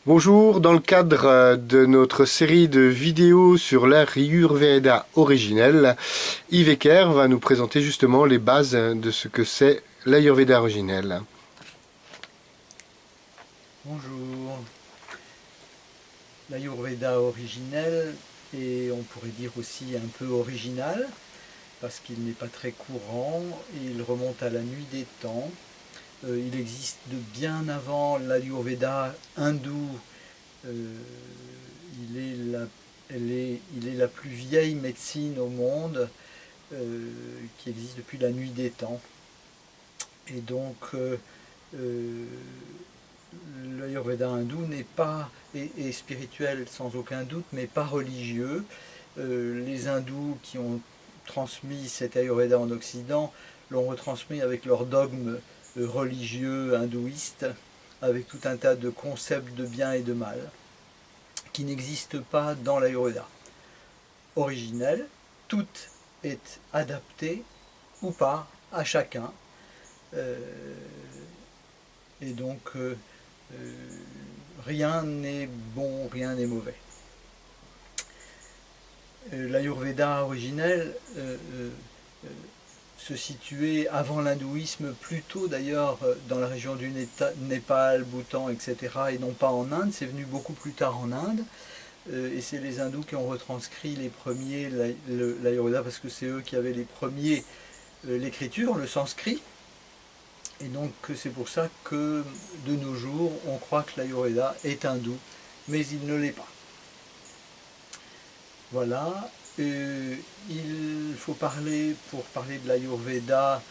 Bonjour, dans le cadre de notre série de vidéos sur l'Ayurveda originel, Yves Ecker va nous présenter justement les bases de ce que c'est l'Ayurveda originel. Bonjour. L'Ayurveda originel, et on pourrait dire aussi un peu original, parce qu'il n'est pas très courant, il remonte à la nuit des temps. Il existe de bien avant l'Ayurveda hindou. Euh, il est la plus vieille médecine au monde, qui existe depuis la nuit des temps. Et donc, euh, l'Ayurveda hindou est spirituel sans aucun doute, mais pas religieux. Les hindous qui ont transmis cet Ayurveda en Occident l'ont retransmis avec leurs dogmes religieux hindouistes, avec tout un tas de concepts de bien et de mal qui n'existent pas dans l'Ayurveda originel. Tout est adapté ou pas à chacun. Euh, et donc, euh, rien n'est bon, rien n'est mauvais. L'Ayurveda originel se situait avant l'hindouisme, plutôt d'ailleurs dans la région du Népal, Bhoutan, etc., et non pas en Inde. C'est venu beaucoup plus tard en Inde. Et c'est les hindous qui ont retranscrit les premiers l'Ayurveda, parce que c'est eux qui avaient les premiers l'écriture, le sanskrit. Et donc c'est pour ça que de nos jours, on croit que l'Ayurveda est hindou, mais il ne l'est pas. Voilà. Il faut parler, pour parler de l'Ayurveda,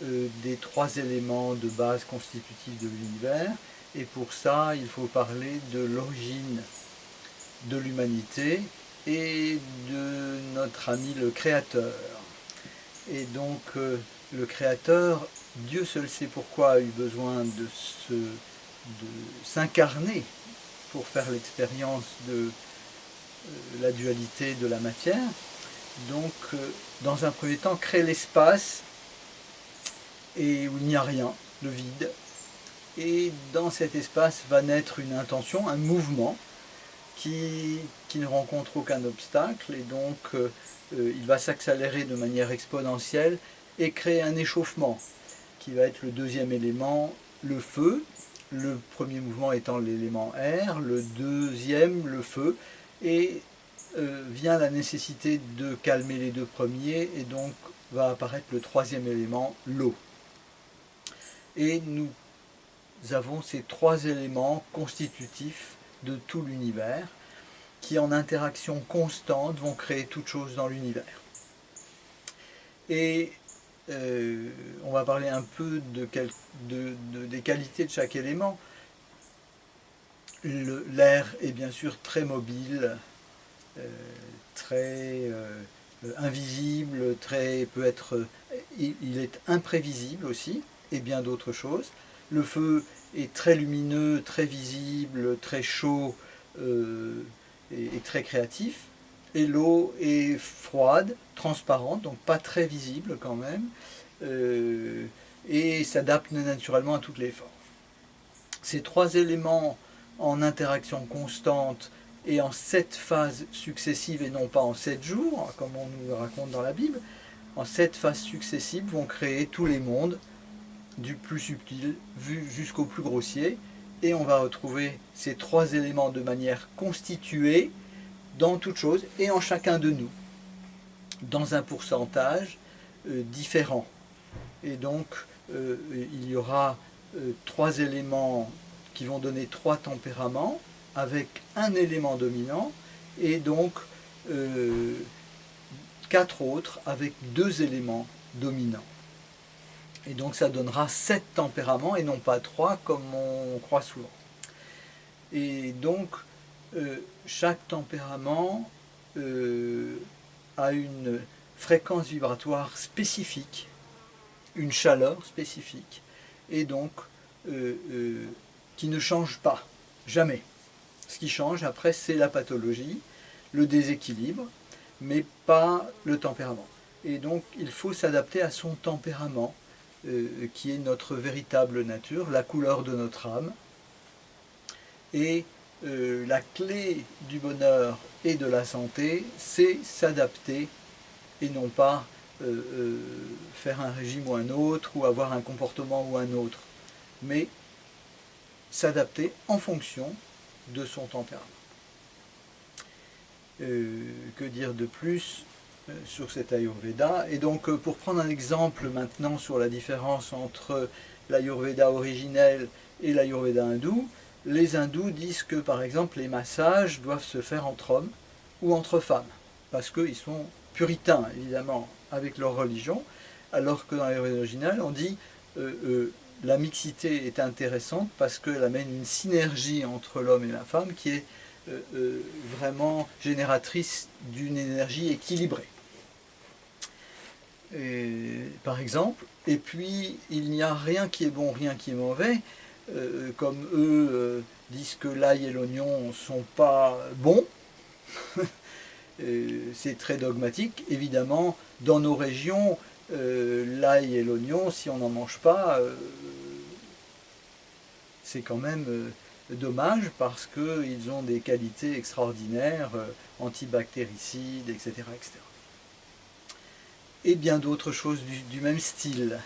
des trois éléments de base constitutifs de l'univers. Et pour ça, il faut parler de l'origine de l'humanité et de notre ami le Créateur. Et donc le Créateur, Dieu seul sait pourquoi, a eu besoin de s'incarner pour faire l'expérience de la dualité de la matière. Donc dans un premier temps, crée l'espace et où il n'y a rien, le vide. Et dans cet espace va naître une intention, un mouvement qui ne rencontre aucun obstacle, et donc il va s'accélérer de manière exponentielle et créer un échauffement qui va être le deuxième élément, le feu, le premier mouvement étant l'élément air, le deuxième le feu, et vient la nécessité de calmer les deux premiers, et donc va apparaître le troisième élément, l'eau. Et nous avons ces trois éléments constitutifs de tout l'univers, qui en interaction constante vont créer toute chose dans l'univers. Et on va parler un peu des qualités de chaque élément. L'air est bien sûr très mobile, très invisible, il est imprévisible aussi, et bien d'autres choses. Le feu est très lumineux, très visible, très chaud, et très créatif. Et l'eau est froide, transparente, donc pas très visible quand même, et s'adapte naturellement à toutes les formes. Ces trois éléments en interaction constante et en 7 phases successives, et non pas en 7 jours, comme on nous le raconte dans la Bible, en 7 phases successives vont créer tous les mondes, du plus subtil jusqu'au plus grossier, et on va retrouver ces trois éléments de manière constituée dans toute chose et en chacun de nous, dans un pourcentage différent. Et donc, il y aura trois éléments qui vont donner trois tempéraments, avec un élément dominant, et donc quatre autres avec deux éléments dominants. Et donc ça donnera 7 tempéraments et non pas 3 comme on croit souvent. Et donc chaque tempérament a une fréquence vibratoire spécifique, une chaleur spécifique, et donc qui ne change pas, jamais. Ce qui change après, c'est la pathologie, le déséquilibre, mais pas le tempérament. Et donc il faut s'adapter à son tempérament, qui est notre véritable nature, la couleur de notre âme. Et la clé du bonheur et de la santé, c'est s'adapter et non pas faire un régime ou un autre, ou avoir un comportement ou un autre, mais s'adapter en fonction de son tempérament. Que dire de plus sur cet Ayurveda? Et donc pour prendre un exemple maintenant sur la différence entre l'Ayurveda originel et l'Ayurveda hindou, les hindous disent que par exemple les massages doivent se faire entre hommes ou entre femmes, parce qu'ils sont puritains évidemment avec leur religion, alors que dans l'Ayurveda original on dit la mixité est intéressante parce qu'elle amène une synergie entre l'homme et la femme qui est vraiment génératrice d'une énergie équilibrée. Par exemple, et puis il n'y a rien qui est bon, rien qui est mauvais, comme eux disent que l'ail et l'oignon ne sont pas bons, c'est très dogmatique. Évidemment, dans nos régions, l'ail et l'oignon, si on n'en mange pas, c'est quand même dommage parce qu'ils ont des qualités extraordinaires, antibactéricides, etc., etc. Et bien d'autres choses du même style.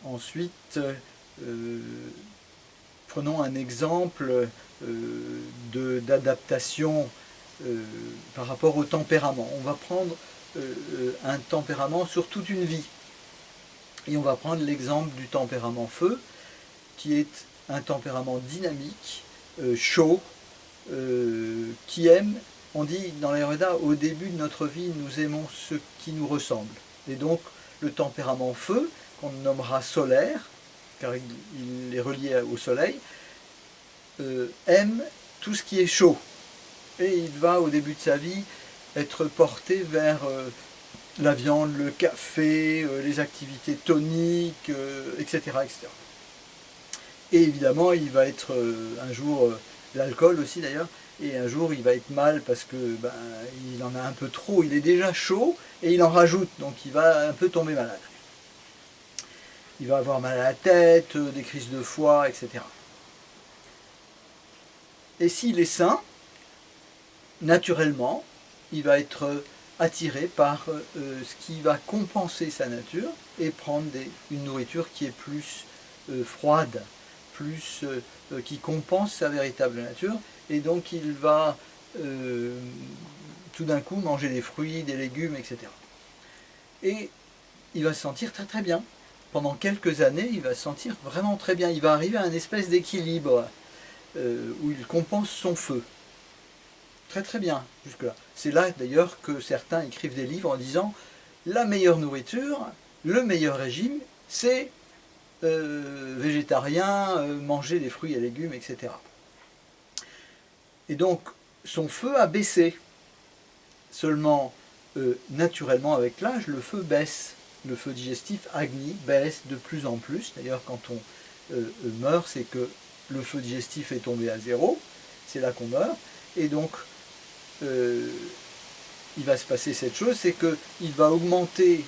Ensuite, prenons un exemple d'adaptation par rapport au tempérament. On va prendre un tempérament sur toute une vie. Et on va prendre l'exemple du tempérament feu, qui est un tempérament dynamique, chaud, qui aime, on dit dans l'Ayurveda, au début de notre vie, nous aimons ce qui nous ressemble. Et donc, le tempérament feu, qu'on nommera solaire, car il est relié au soleil, aime tout ce qui est chaud. Et il va, au début de sa vie, être porté vers la viande, le café, les activités toniques, etc., etc. Et évidemment, il va être un jour, l'alcool aussi d'ailleurs, et un jour il va être mal parce que il en a un peu trop, il est déjà chaud et il en rajoute, donc il va un peu tomber malade. Il va avoir mal à la tête, des crises de foie, etc. Et s'il est sain, naturellement, il va être attiré par ce qui va compenser sa nature et prendre une nourriture qui est plus froide, plus qui compense sa véritable nature, et donc il va tout d'un coup manger des fruits, des légumes, etc. Et il va se sentir très très bien. Pendant quelques années, il va se sentir vraiment très bien. Il va arriver à une espèce d'équilibre où il compense son feu. Très très bien jusque-là. C'est là d'ailleurs que certains écrivent des livres en disant la meilleure nourriture, le meilleur régime, c'est végétarien, manger des fruits et légumes, etc. Et donc son feu a baissé. Seulement, naturellement avec l'âge, le feu baisse. Le feu digestif, Agni, baisse de plus en plus. D'ailleurs, quand on meurt, c'est que le feu digestif est tombé à zéro. C'est là qu'on meurt. Et donc, il va se passer cette chose, c'est qu'il va augmenter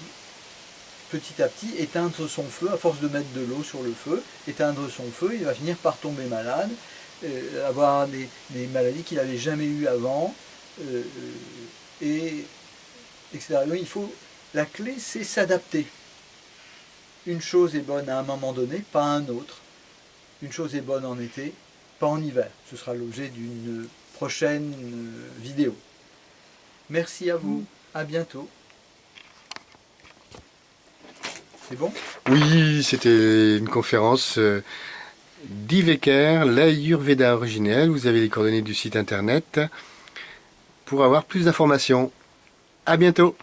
petit à petit, éteindre son feu, à force de mettre de l'eau sur le feu, éteindre son feu, il va finir par tomber malade, avoir des maladies qu'il n'avait jamais eues avant, etc. Donc, la clé, c'est s'adapter. Une chose est bonne à un moment donné, pas à un autre. Une chose est bonne en été, pas en hiver. Ce sera l'objet d'une prochaine vidéo. Merci à vous, à bientôt. C'est bon? Oui, c'était une conférence d'Yveker, l'Ayurveda originel. Vous avez les coordonnées du site internet pour avoir plus d'informations. À bientôt!